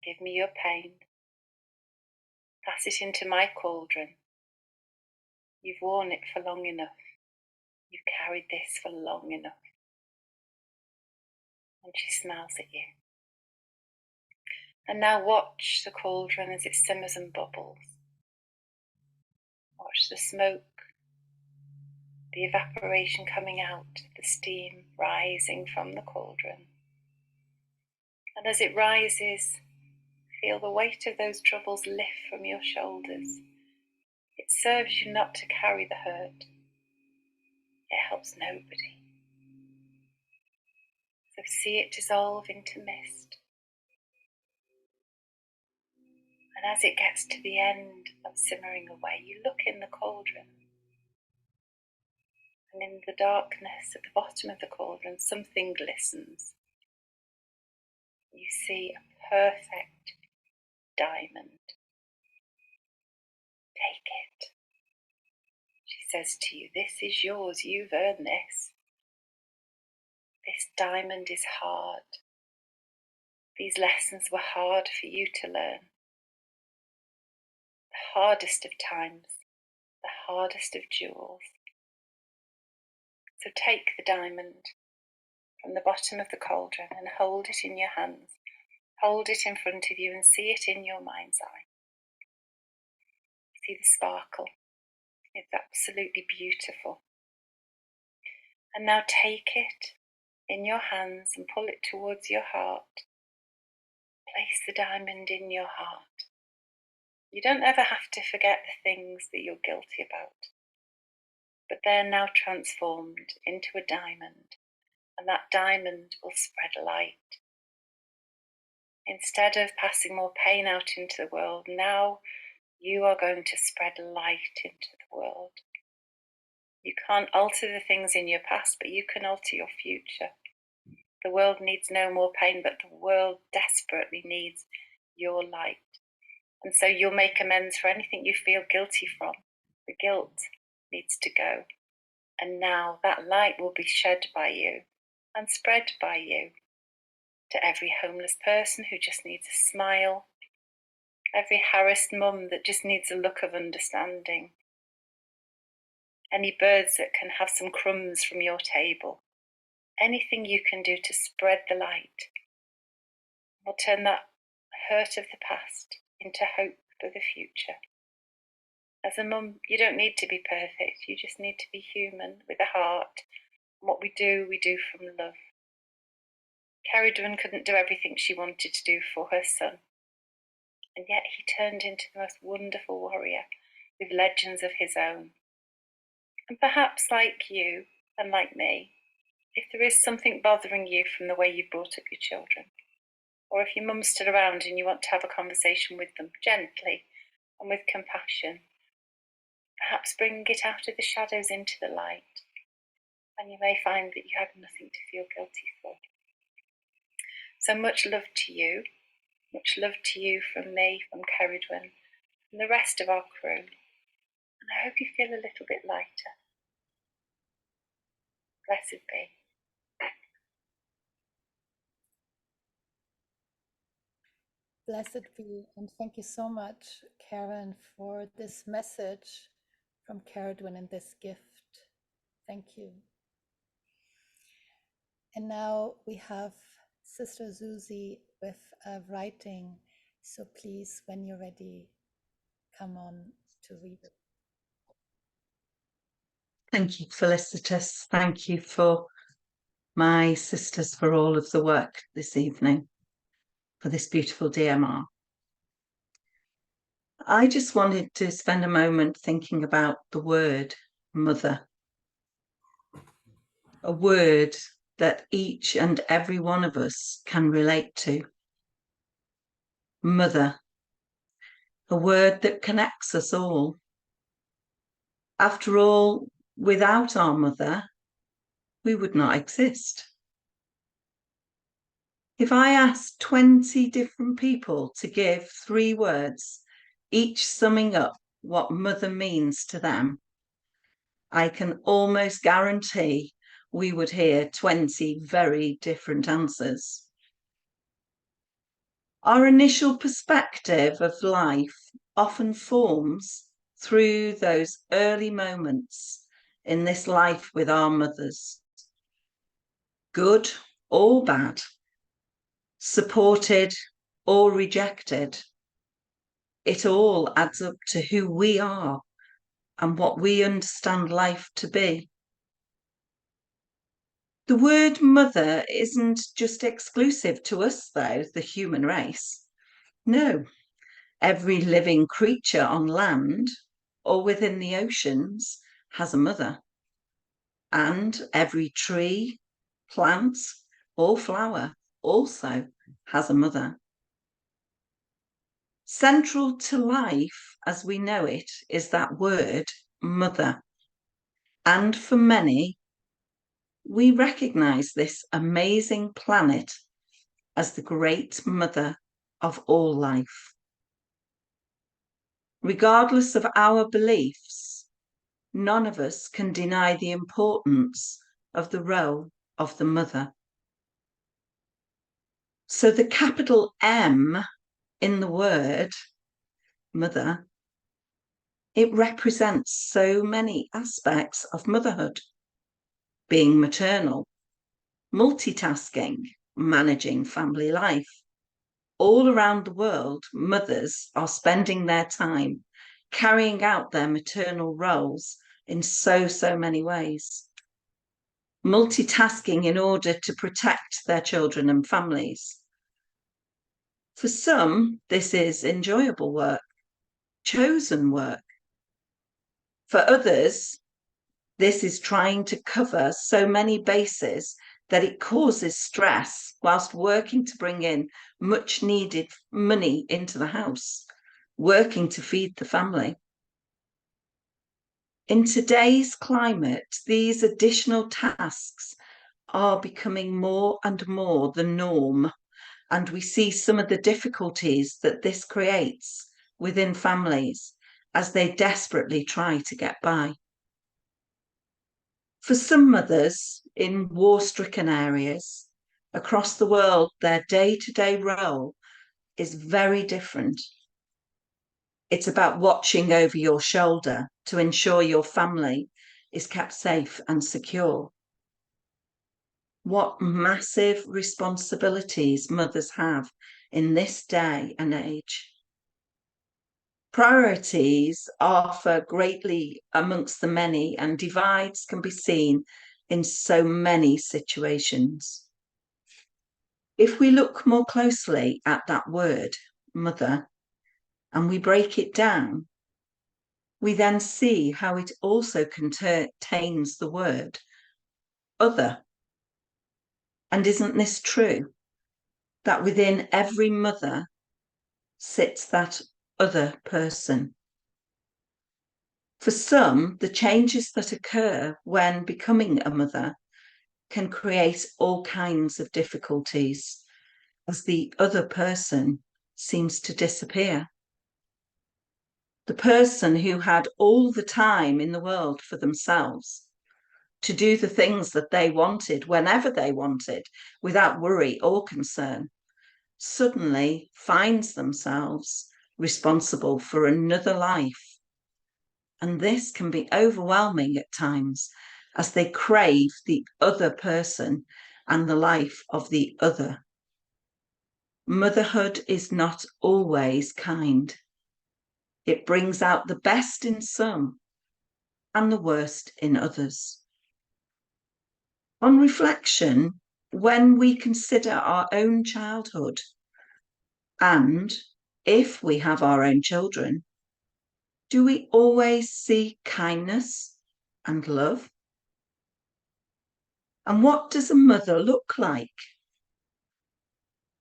Give me your pain. Pass it into my cauldron. You've worn it for long enough. You've carried this for long enough. And she smiles at you. And now watch the cauldron as it simmers and bubbles. Watch the smoke, the evaporation coming out, the steam rising from the cauldron. And as it rises, feel the weight of those troubles lift from your shoulders. It serves you not to carry the hurt. It helps nobody. So see it dissolve into mist. And as it gets to the end of simmering away, you look in the cauldron. And in the darkness at the bottom of the cauldron, something glistens. You see a perfect diamond. Take it. She says to you, this is yours, you've earned this. This diamond is hard. These lessons were hard for you to learn. The hardest of times, the hardest of jewels. So take the diamond from the bottom of the cauldron and hold it in your hands. Hold it in front of you and see it in your mind's eye. See the sparkle. It's absolutely beautiful. And now take it in your hands and pull it towards your heart. Place the diamond in your heart. You don't ever have to forget the things that you're guilty about, but they're now transformed into a diamond, and that diamond will spread light. Instead of passing more pain out into the world, now you are going to spread light into the world. You can't alter the things in your past, but you can alter your future. The world needs no more pain, but the world desperately needs your light. And so you'll make amends for anything you feel guilty from. The guilt needs to go. And now that light will be shed by you and spread by you to every homeless person who just needs a smile, every harassed mum that just needs a look of understanding, any birds that can have some crumbs from your table. Anything you can do to spread the light will turn that hurt of the past into hope for the future. As a mum, you don't need to be perfect. You just need to be human with a heart. And what we do from love. Cerridwen couldn't do everything she wanted to do for her son. And yet he turned into the most wonderful warrior with legends of his own. And perhaps like you and like me, if there is something bothering you from the way you brought up your children, or if your mum's still around and you want to have a conversation with them gently and with compassion, perhaps bring it out of the shadows into the light and you may find that you have nothing to feel guilty for. So much love to you from me, from Cerridwen, and the rest of our crew. And I hope you feel a little bit lighter. Blessed be. Blessed be, and thank you so much, Karen, for this message from Cerridwen and this gift. Thank you. And now we have Sister Susie with writing. So please, when you're ready, come on to read it. Thank you, Felicitas. Thank you for my sisters for all of the work this evening, for this beautiful DMR. I just wanted to spend a moment thinking about the word mother, a word that each and every one of us can relate to. Mother, a word that connects us all. After all, without our mother, we would not exist. If I asked 20 different people to give 3 words, each summing up what mother means to them, I can almost guarantee we would hear 20 very different answers. Our initial perspective of life often forms through those early moments in this life with our mothers. Good or bad, supported or rejected, it all adds up to who we are and what we understand life to be. The word mother isn't just exclusive to us, though, the human race. No, every living creature on land or within the oceans has a mother. And every tree, plant or flower also has a mother. Central to life as we know it is that word, mother. And for many, we recognise this amazing planet as the great mother of all life. Regardless of our beliefs, none of us can deny the importance of the role of the mother. So the capital M in the word mother, it represents so many aspects of motherhood. Being maternal, multitasking, managing family life. All around the world, mothers are spending their time carrying out their maternal roles in so many ways. Multitasking in order to protect their children and families. For some, this is enjoyable work, chosen work. For others, this is trying to cover so many bases that it causes stress whilst working to bring in much needed money into the house, working to feed the family. In today's climate, these additional tasks are becoming more and more the norm, and we see some of the difficulties that this creates within families as they desperately try to get by. For some mothers in war-stricken areas across the world, their day-to-day role is very different. It's about watching over your shoulder to ensure your family is kept safe and secure. What massive responsibilities mothers have in this day and age. Priorities differ greatly amongst the many, and divides can be seen in so many situations. If we look more closely at that word, mother, and we break it down, we then see how it also contains the word other. And isn't this true? That within every mother sits that other person. For some, the changes that occur when becoming a mother can create all kinds of difficulties as the other person seems to disappear. The person who had all the time in the world for themselves to do the things that they wanted whenever they wanted without worry or concern suddenly finds themselves responsible for another life. And this can be overwhelming at times as they crave the other person and the life of the other. Motherhood is not always kind. It brings out the best in some and the worst in others. On reflection, when we consider our own childhood, and if we have our own children, do we always see kindness and love? And what does a mother look like?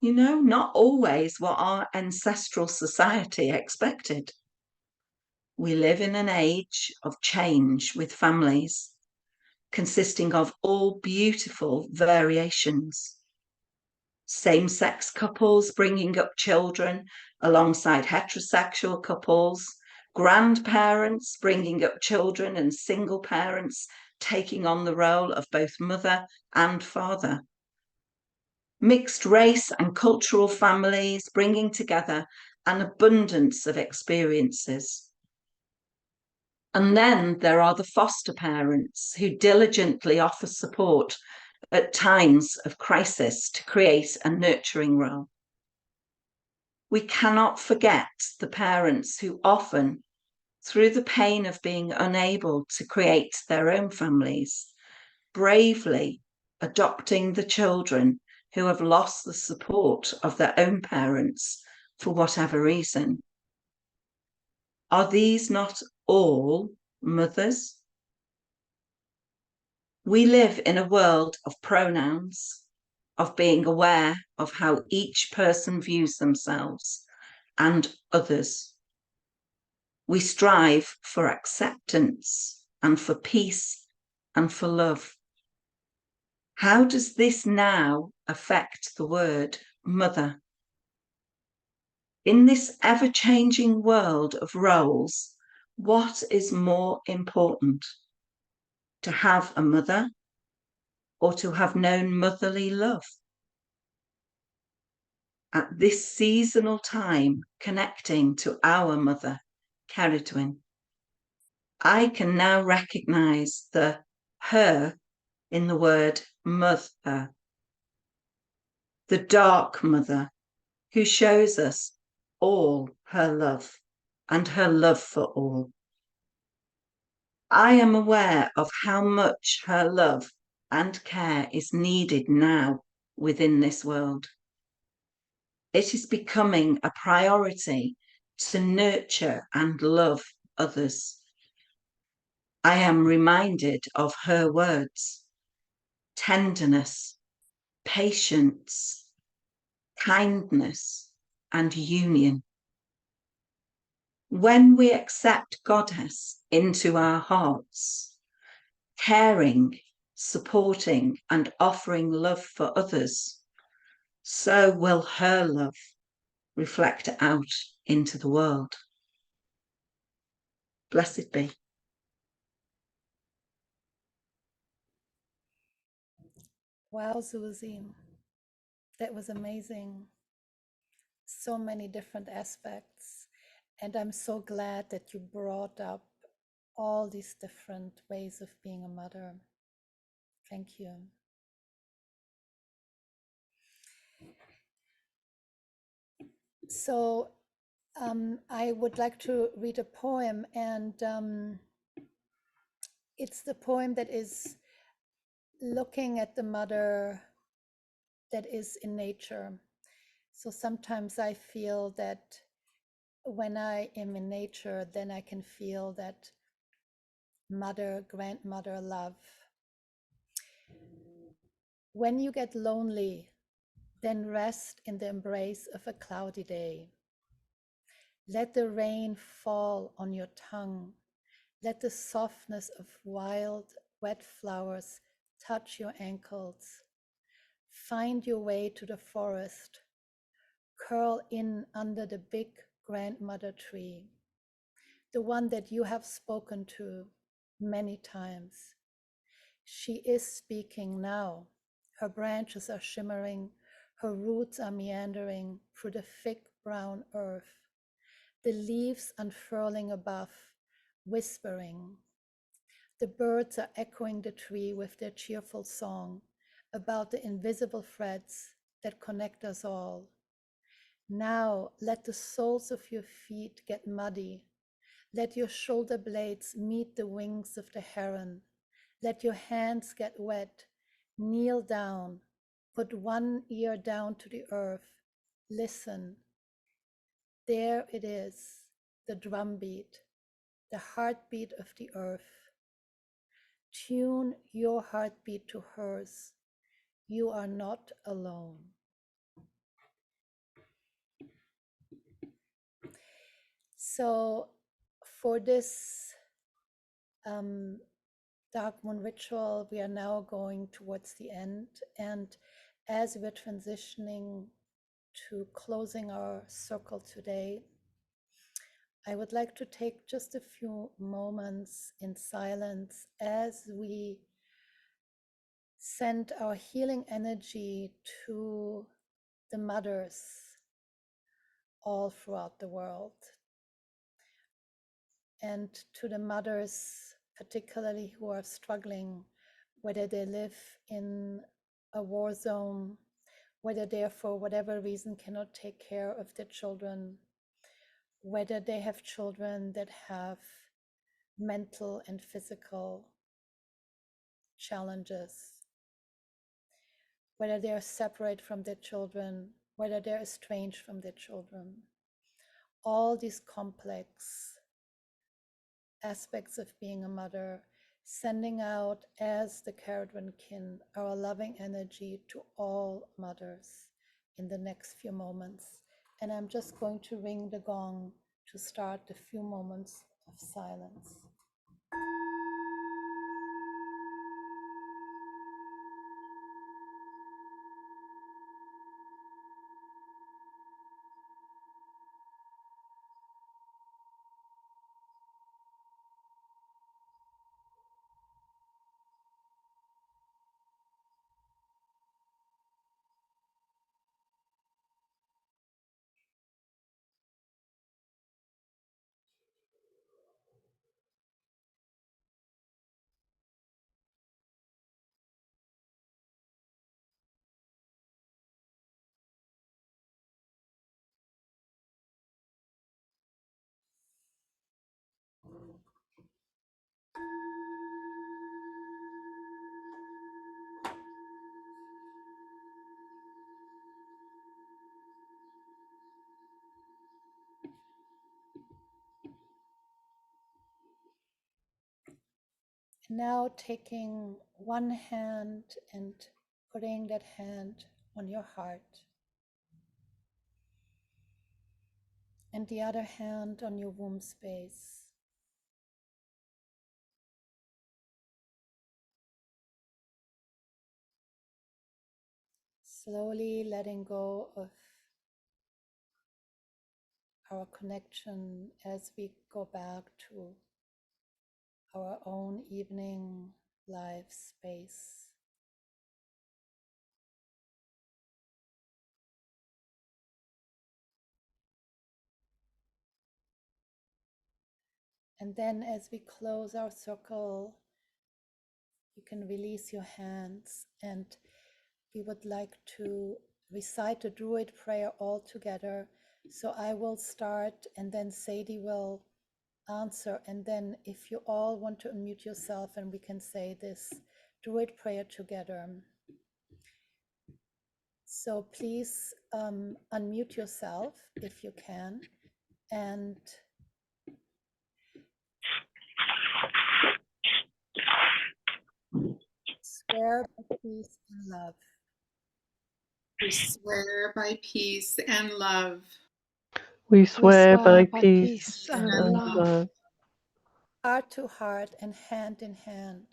You know, not always what our ancestral society expected. We live in an age of change with families, consisting of all beautiful variations. Same-sex couples bringing up children alongside heterosexual couples, grandparents bringing up children, and single parents taking on the role of both mother and father. Mixed race and cultural families bringing together an abundance of experiences. And then there are the foster parents who diligently offer support at times of crisis to create a nurturing role. We cannot forget the parents who often, through the pain of being unable to create their own families, bravely adopting the children who have lost the support of their own parents for whatever reason. Are these not all mothers? We live in a world of pronouns, of being aware of how each person views themselves and others. We strive for acceptance and for peace and for love. How does this now affect the word mother? In this ever-changing world of roles, what is more important? To have a mother or to have known motherly love? At this seasonal time, connecting to our mother, Cerridwen, I can now recognize the her in the word mother, the dark mother who shows us all her love and her love for all. I am aware of how much her love and care is needed now within this world. It is becoming a priority to nurture and love others. I am reminded of her words: tenderness, patience, kindness, and union. When we accept Goddess into our hearts, caring, supporting, and offering love for others, so will her love reflect out into the world. Blessed be. Wow, Susie, that was amazing. So many different aspects. And I'm so glad that you brought up all these different ways of being a mother. Thank you. So I would like to read a poem, and it's the poem that is looking at the mother that is in nature. So sometimes I feel that when I am in nature, then I can feel that mother, grandmother love. When you get lonely, then rest in the embrace of a cloudy day. Let the rain fall on your tongue Let the softness of wild, wet flowers touch your ankles. Find your way to the forest. Curl in under the big grandmother tree, the one that you have spoken to many times. She is speaking now. Her branches are shimmering. Her roots are meandering through the thick brown earth. The leaves unfurling above, whispering. The birds are echoing the tree with their cheerful song about the invisible threads that connect us all. Now let the soles of your feet get muddy. Let your shoulder blades meet the wings of the heron. Let your hands get wet. Kneel down. Put one ear down to the earth. Listen. There it is, the drumbeat, the heartbeat of the earth. Tune your heartbeat to hers. You are not alone. So for this dark moon ritual, we are now going towards the end. And as we're transitioning to closing our circle today, I would like to take just a few moments in silence as we send our healing energy to the mothers all throughout the world, and to the mothers particularly who are struggling, whether they live in a war zone, whether they for whatever reason cannot take care of their children, whether they have children that have mental and physical challenges, whether they are separate from their children, whether they're estranged from their children. All these complex aspects of being a mother, sending out as the Cerridwen kin our loving energy to all mothers in the next few moments. And I'm just going to ring the gong to start the few moments of silence. Now taking one hand and putting that hand on your heart, and the other hand on your womb space. Slowly letting go of our connection as we go back to our own evening life space. And then as we close our circle, you can release your hands, and we would like to recite the Druid prayer all together. So I will start and then Sadie will answer, and then if you all want to unmute yourself and we can say this Druid prayer together. So please unmute yourself if you can, and swear by peace and love. We swear by peace and love. We swear by by peace and and love. love. heart to heart and hand in hand.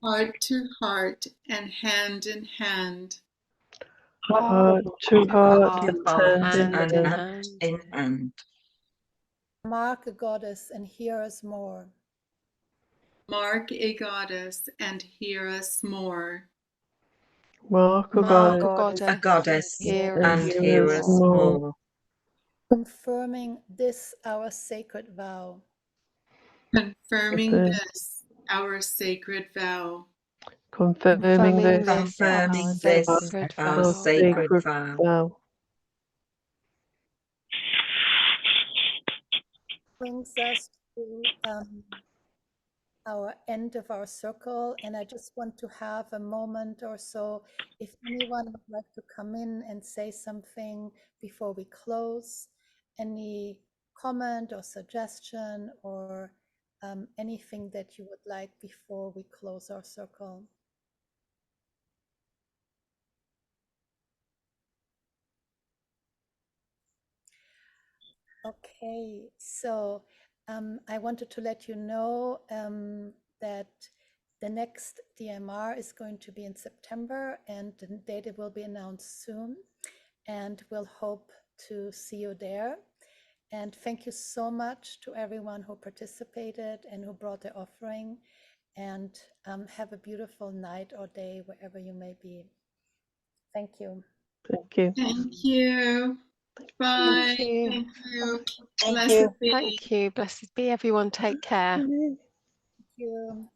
Heart to heart and hand in hand. Heart to heart To and heart hand in and hand. hand in hand. Mark a goddess and hear us more. Mark a goddess and hear us more. Mark a Mark a goddess A goddess hear and and us hear hear us us more. more. Confirming this our sacred vow. Confirming Confirm- this our sacred vow. Confirming this Confirming this our our sacred sacred vow. vow. Brings us to our end of our circle, and I just want to have a moment or so if anyone would like to come in and say something before we close, any comment or suggestion or anything that you would like before we close our circle. Okay, so I wanted to let you know that the next DMR is going to be in September, and the date will be announced soon, and we'll hope to see you there. And thank you so much to everyone who participated and who brought their offering, and have a beautiful night or day wherever you may be. Thank you. Thank you. Thank you. Bye. Thank you. Thank you. Thank Blessed you. be. Thank you. Blessed be everyone. Take care. Thank you.